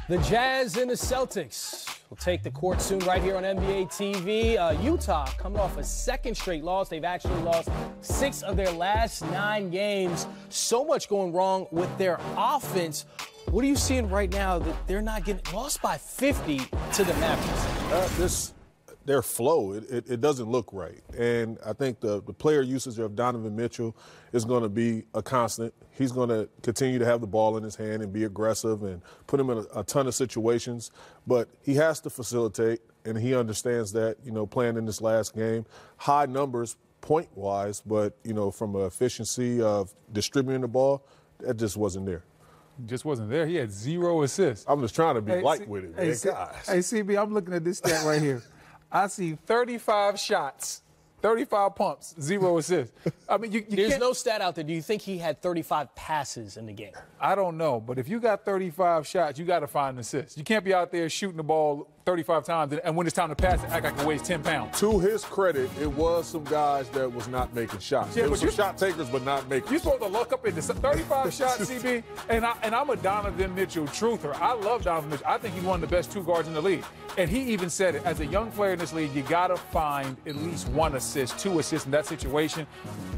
The Jazz and the Celtics will take the court soon right here on NBA TV. Utah coming off a second straight loss. They've actually lost 6 of their last 9 games. So much going wrong with their offense. What are you seeing right now that they're not getting lost by 50 to the Mavericks? Their flow, it doesn't look right. And I think the player usage of Donovan Mitchell is going to be a constant. He's going to continue to have the ball in his hand and be aggressive and put him in a ton of situations. But he has to facilitate, and he understands that, playing in this last game. High numbers point-wise, but, from an efficiency of distributing the ball, that just wasn't there. Just wasn't there. He had 0 assists. I'm just trying to be light with it, man. Hey, CB, I'm looking at this stat right here. I see 35 shots, 35 pumps, 0 assists. I mean, there's no stat out there. Do you think he had 35 passes in the game? I don't know, but if you got 35 shots, you got to find an assist. You can't be out there shooting the ball 35 times, and when it's time to pass it, act like it weighs 10 pounds. To his credit, it was some guys that was not making shots. Yeah, it was some shot takers, but not making. You're supposed to look up into 35 shots, CB, and I'm a Donovan Mitchell truther. I love Donovan Mitchell. I think he's one of the best 2 guards in the league. And he even said it, as a young player in this league, you got to find at least 1 assist, 2 assists in that situation.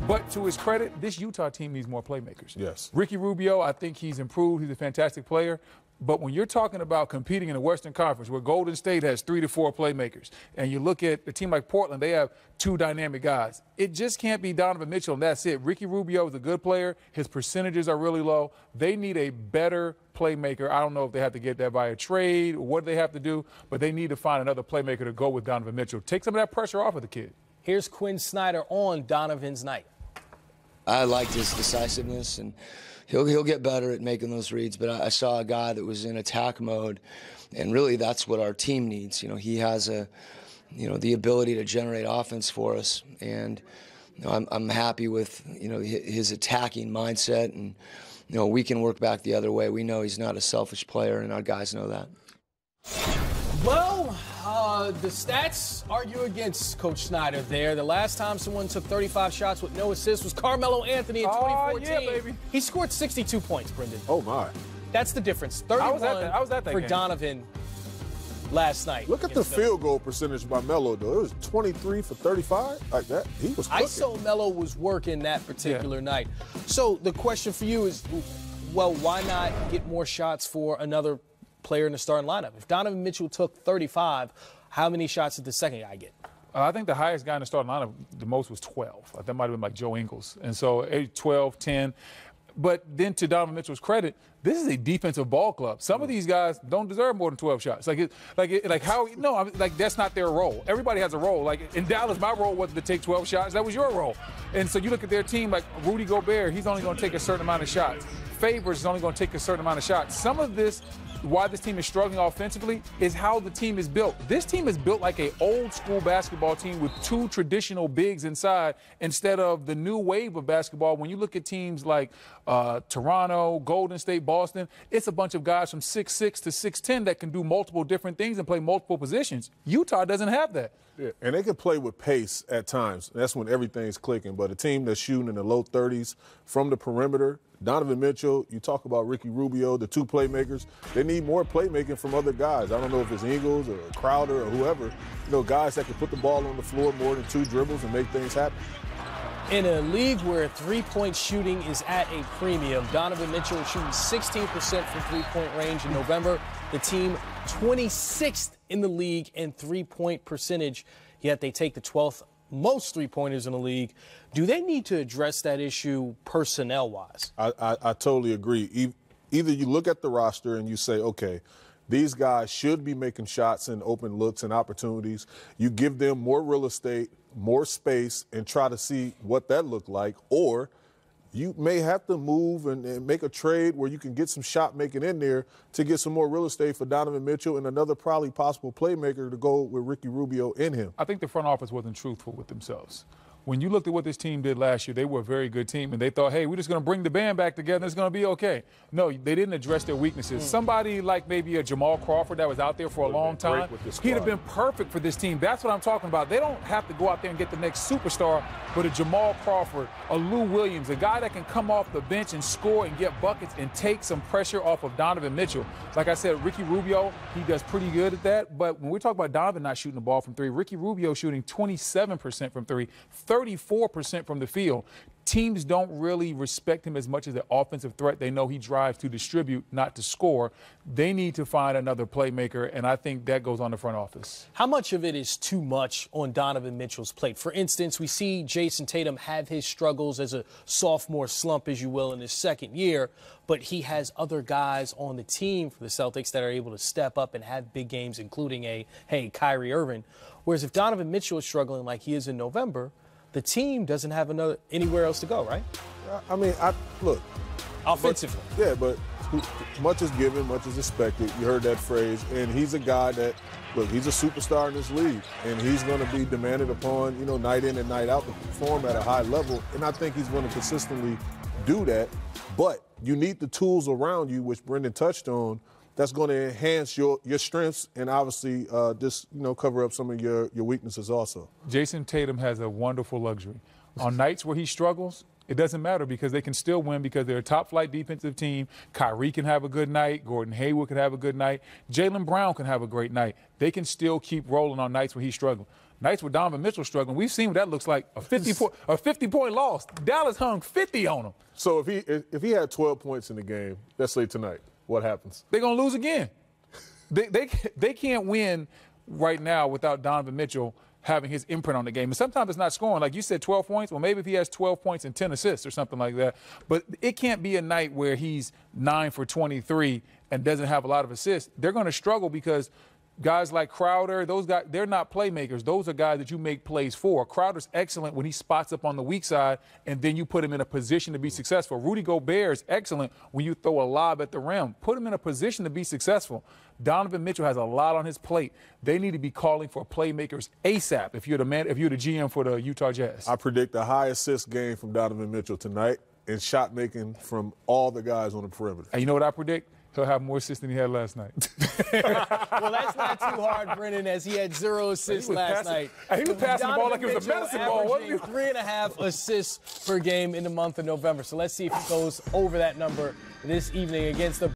But to his credit, this Utah team needs more playmakers. Yes. Ricky Rubio, I think he's improved. He's a fantastic player. But when you're talking about competing in the Western Conference, where Golden State has 3 to 4 playmakers, and you look at a team like Portland, they have 2 dynamic guys. It just can't be Donovan Mitchell, and that's it. Ricky Rubio is a good player. His percentages are really low. They need a better playmaker. I don't know if they have to get that via trade or what they have to do, but they need to find another playmaker to go with Donovan Mitchell. Take some of that pressure off of the kid. Here's Quinn Snyder on Donovan's night. I liked his decisiveness, and he'll get better at making those reads. But I saw a guy that was in attack mode, and really that's what our team needs. He has the ability to generate offense for us, and I'm happy with his attacking mindset, and we can work back the other way. We know he's not a selfish player, and our guys know that. Well, the stats argue against Coach Snyder there. The last time someone took 35 shots with no assists was Carmelo Anthony in 2014. Yeah, baby. He scored 62 points, Brendan. Oh, my. That's the difference. 31 I was at that for game. Donovan last night. Look at the field goal percentage by Melo, though. It was 23 for 35 like that. He was cooking. ISO Melo was working that particular night. So the question for you is, well, why not get more shots for another player in the starting lineup? If Donovan Mitchell took 35, how many shots did the second guy get? I think the highest guy in the starting lineup, the most was 12. That might have been like Joe Ingles. And so 12, 10. But then to Donovan Mitchell's credit, this is a defensive ball club. Some of these guys don't deserve more than 12 shots. That's not their role. Everybody has a role. Like in Dallas, my role wasn't to take 12 shots. That was your role. And so you look at their team, like Rudy Gobert, he's only going to take a certain amount of shots. Favors is only going to take a certain amount of shots. Some of this, why this team is struggling offensively, is how the team is built. This team is built like an old school basketball team with 2 traditional bigs inside instead of the new wave of basketball. When you look at teams like Toronto, Golden State, Boston, it's a bunch of guys from 6'6" to 6'10" that can do multiple different things and play multiple positions. Utah doesn't have that. Yeah, and they can play with pace at times. That's when everything's clicking. But a team that's shooting in the low 30s from the perimeter, Donovan Mitchell, you talk about Ricky Rubio, the 2 playmakers, they need more playmaking from other guys. I don't know if it's Ingles or Crowder or whoever, guys that can put the ball on the floor more than 2 dribbles and make things happen. In a league where 3-point shooting is at a premium, Donovan Mitchell is shooting 16% from 3-point range in November. The team 26th in the league in 3-point percentage, yet they take the 12th most 3-pointers in the league. Do they need to address that issue personnel-wise? I totally agree. Either you look at the roster and you say, okay, these guys should be making shots and open looks and opportunities. You give them more real estate, more space, and try to see what that looked like. Or you may have to move and make a trade where you can get some shot making in there to get some more real estate for Donovan Mitchell and another probably possible playmaker to go with Ricky Rubio in him. I think the front office wasn't truthful with themselves. when you looked at what this team did last year, they were a very good team, and they thought, hey, we're just going to bring the band back together and it's going to be okay. No, they didn't address their weaknesses. Somebody like maybe a Jamal Crawford that was out there for a long time, he'd have been perfect for this team. That's what I'm talking about. They don't have to go out there and get the next superstar, but a Jamal Crawford, a Lou Williams, a guy that can come off the bench and score and get buckets and take some pressure off of Donovan Mitchell. Like I said, Ricky Rubio, he does pretty good at that, but when we talk about Donovan not shooting the ball from three, Ricky Rubio shooting 27% from three, 34% from the field. Teams don't really respect him as much as an offensive threat. They know he drives to distribute, not to score. They need to find another playmaker, and I think that goes on the front office. How much of it is too much on Donovan Mitchell's plate? For instance, we see Jason Tatum have his struggles as a sophomore slump, as you will, in his second year, but he has other guys on the team for the Celtics that are able to step up and have big games, including Kyrie Irving. Whereas if Donovan Mitchell is struggling like he is in November, the team doesn't have anywhere else to go, right? I mean, look. Offensively. But much is given, much is expected. You heard that phrase. And he's a guy that, look, he's a superstar in this league. And he's going to be demanded upon, night in and night out to perform at a high level. And I think he's going to consistently do that. But you need the tools around you, which Brendan touched on, that's going to enhance your strengths and obviously just cover up some of your weaknesses also. Jason Tatum has a wonderful luxury. On nights where he struggles, it doesn't matter because they can still win because they're a top-flight defensive team. Kyrie can have a good night. Gordon Hayward can have a good night. Jaylen Brown can have a great night. They can still keep rolling on nights where he's struggling. Nights where Donovan Mitchell's struggling, we've seen what that looks like, a 50-point loss. Dallas hung 50 on him. So if he had 12 points in the game, let's say tonight, what happens? They're going to lose again. They can't win right now without Donovan Mitchell having his imprint on the game. And sometimes it's not scoring. Like you said, 12 points. Well, maybe if he has 12 points and 10 assists or something like that. But it can't be a night where he's 9 for 23 and doesn't have a lot of assists. They're going to struggle because guys like Crowder, those guys, they're not playmakers. Those are guys that you make plays for. Crowder's excellent when he spots up on the weak side, and then you put him in a position to be successful. Rudy Gobert is excellent when you throw a lob at the rim. Put him in a position to be successful. Donovan Mitchell has a lot on his plate. They need to be calling for playmakers ASAP if you're the GM for the Utah Jazz. I predict a high assist game from Donovan Mitchell tonight and shot making from all the guys on the perimeter. And you know what I predict? He'll have more assists than he had last night. Well, that's not too hard, Brennan, as he had 0 assists last night. He was passing the ball like it was a medicine ball, wasn't he? 3.5 assists per game in the month of November. So let's see if he goes over that number this evening against the